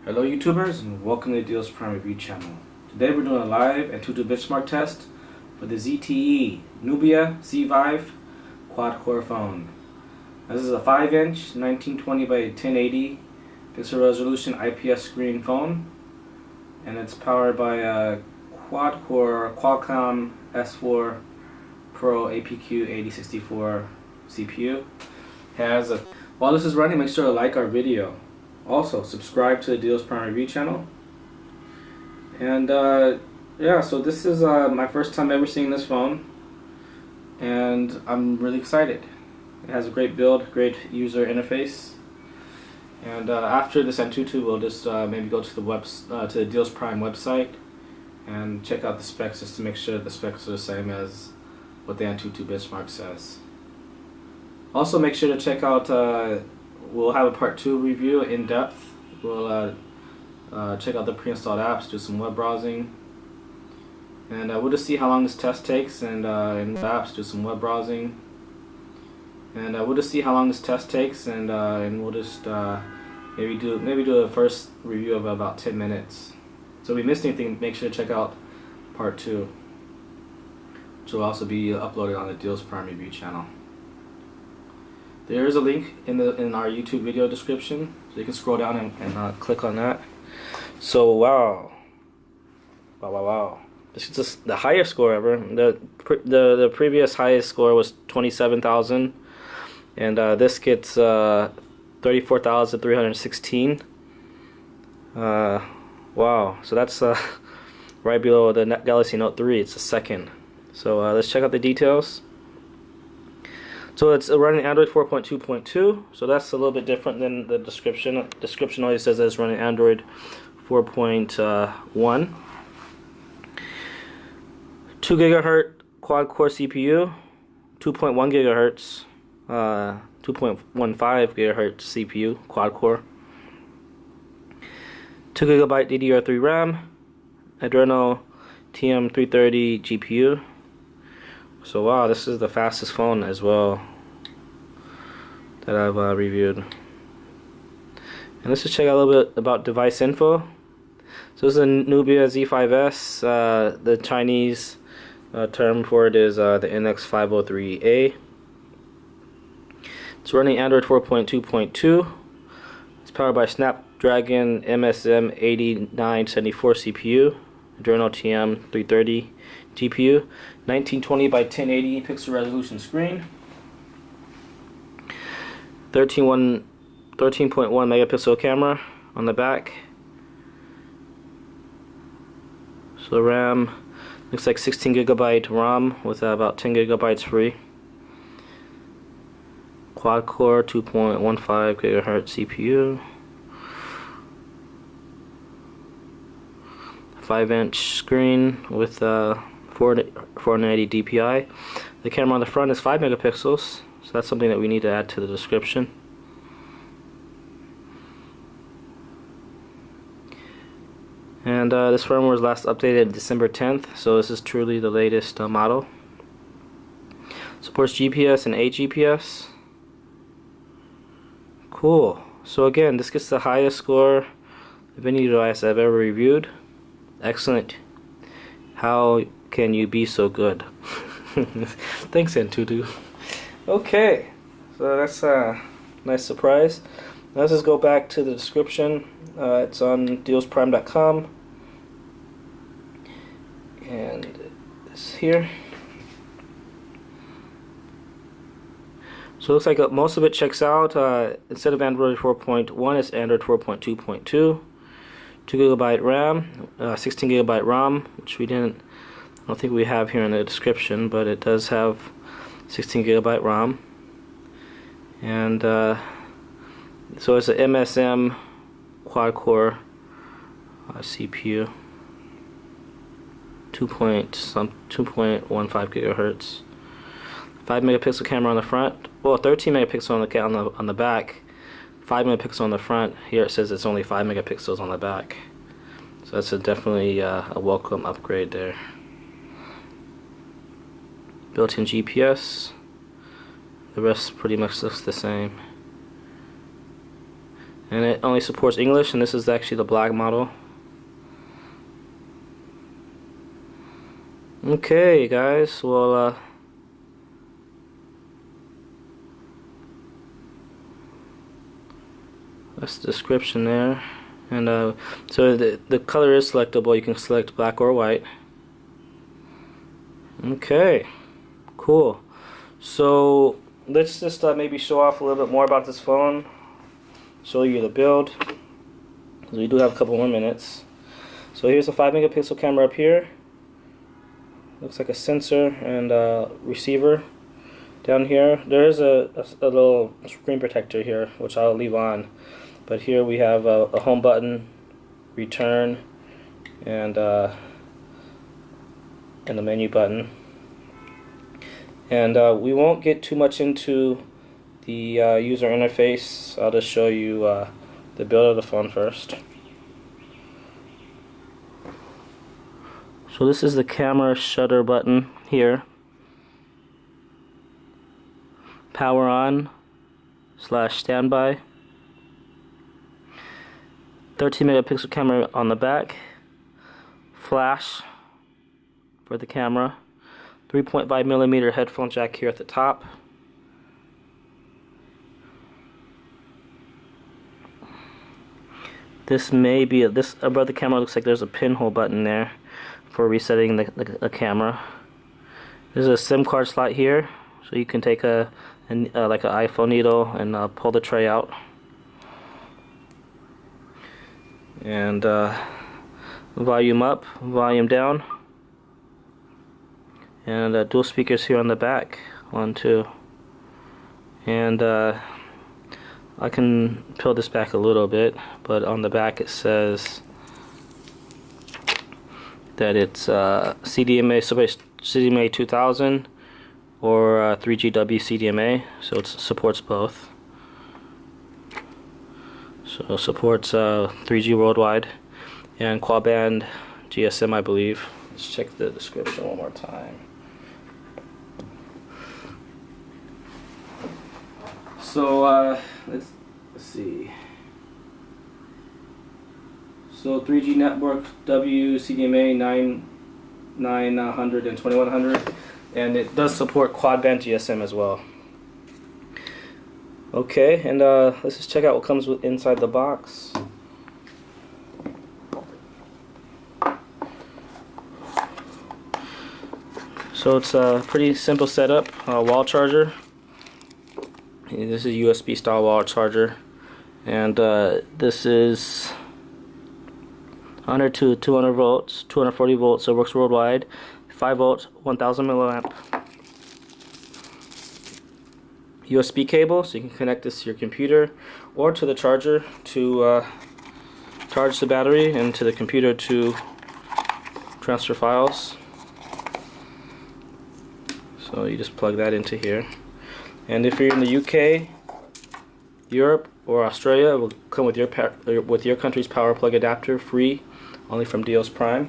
Hello YouTubers and welcome to the Deals Prime Review channel. Today we're doing a live Antutu benchmark test for the ZTE Nubia C5 quad-core phone. This is a 5-inch 1920 by 1080 pixel resolution IPS screen phone, and it's powered by a quad-core Qualcomm S4 Pro APQ 8064 CPU. While this is running, make sure to like our video. Also, subscribe to the Deals Prime Review channel. And yeah, so this is my first time ever seeing this phone, and I'm really excited. It has a great build, great user interface. And after this Antutu, we'll just maybe go to the Deals Prime website and check out the specs just to make sure the specs are the same as what the Antutu benchmark says. Also, make sure to check out. We'll have a part 2 review in depth. We'll check out the pre-installed apps, do some web browsing, and we'll just see how long this test takes. And in apps, do some web browsing, and we'll just see how long this test takes. And we'll just maybe do a first review of about 10 minutes. So if we missed anything, make sure to check out part 2, which will also be uploaded on the Deals Prime Review channel. There is a link in our YouTube video description, so you can scroll down and click on that. So wow, this is just the highest score ever. The previous highest score was 27,000, and this gets 34,316. Wow, so that's right below the Galaxy Note 3. It's a second. So let's check out the details. So it's running Android 4.2.2, so that's a little bit different than the description. Description always says that it's running Android 4.1. 2 GHz quad-core CPU, 2.1 GHz, 2.15 GHz CPU quad-core, 2 GB DDR3 RAM, Adreno TM330 GPU. So wow, this is the fastest phone as well that I've reviewed. And let's just check out a little bit about device info. So this is a Nubia Z5S. The Chinese term for it is the NX503A. It's running Android 4.2.2. It's powered by Snapdragon MSM 8974 CPU, Adreno TM330 GPU, 1920 by 1080 pixel resolution screen, 13.1 megapixel camera on the back. So RAM looks like 16 gigabyte ROM with about 10 gigabytes free. Quad core 2.15 gigahertz CPU. 5-inch screen with 480 DPI. The camera on the front is 5 megapixels, so that's something that we need to add to the description. And this firmware was last updated December 10th, so this is truly the latest model. Supports GPS and AGPS. Cool. So again, this gets the highest score of any device I've ever reviewed. Excellent. How can you be so good? Thanks, Antutu. Okay, so that's a nice surprise. Now let's just go back to the description. It's on dealsprime.com, and it's here. So it looks like most of it checks out. Instead of Android 4.1, it's Android 4.2.2. 2 GB RAM, 16 GB ROM, which I don't think we have here in the description, but it does have 16 GB ROM. And so it's an MSM quad-core CPU, 2.15 gigahertz. 5 megapixel camera on the front. Well, 13 megapixel on the back. 5 megapixels on the front. Here it says it's only 5 megapixels on the back. So that's definitely a welcome upgrade there. Built-in GPS. The rest pretty much looks the same. and it only supports English, and this is actually the black model. Okay guys, well that's the description there. And so the color is selectable. You can select black or white. Okay, cool. So let's just maybe show off a little bit more about this phone, show you the build. We do have a couple more minutes. So here's a 5-megapixel camera up here. Looks like a sensor and receiver. Down here there is a little screen protector here, which I'll leave on. But here we have a home button, return, and a menu button. And we won't get too much into the user interface. I'll just show you the build of the phone first. So this is the camera shutter button here. Power on / standby. 13-megapixel camera on the back. Flash for the camera. 3.5mm headphone jack here at the top. This may be above the camera. Looks like there's a pinhole button there for resetting the camera. There's a SIM card slot here, so you can take like an iPhone needle and pull the tray out. And volume up, volume down, and dual speakers here on the back, 1, 2. And I can peel this back a little bit, but on the back it says that it's CDMA 2000 or 3GW CDMA, so it supports both. So it supports 3G worldwide and quad band GSM, I believe. Let's check the description one more time. So let's see. So 3G network W CDMA 9900 and 2100, and it does support quad band GSM as well. Okay, and let's just check out what comes inside the box. So it's a pretty simple setup. Wall charger. This is a USB style wall charger, and this is 100 to 200 volts, 240 volts, so it works worldwide. 5 volts, 1000 milliamp. USB cable, so you can connect this to your computer or to the charger to charge the battery, and to the computer to transfer files. So you just plug that into here. And if you're in the UK, Europe, or Australia, it will come with your country's power plug adapter, free, only from Deals Prime.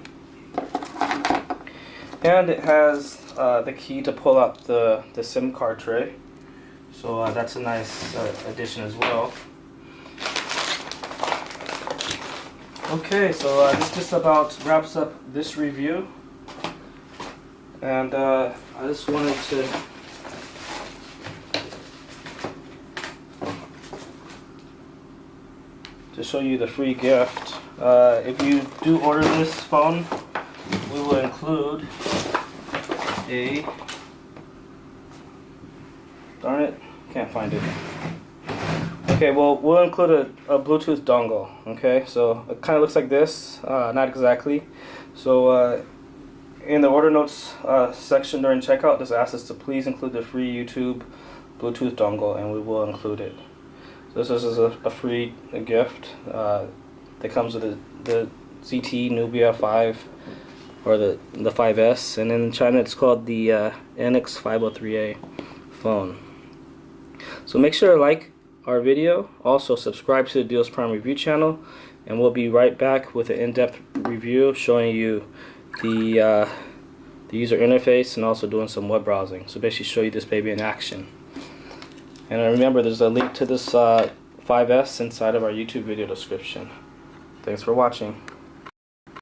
And it has the key to pull out the SIM card tray. So that's a nice addition as well. Okay, so this just about wraps up this review. And I just wanted to show you the free gift. If you do order this phone, we will include a, darn it, can't find it. Okay, well, we'll include a Bluetooth dongle. Okay, so it kind of looks like this, not exactly. So in the order notes section during checkout, just ask us to please include the free YouTube Bluetooth dongle, and we will include it. So this is a free gift that comes with the ZTE Nubia 5, or the 5S, and in China it's called the NX 503A phone. So make sure to like our video, also subscribe to the Deals Prime review channel, and we'll be right back with an in-depth review showing you the user interface and also doing some web browsing. So basically show you this baby in action. And remember, there's a link to this 5S inside of our YouTube video description. Thanks for watching.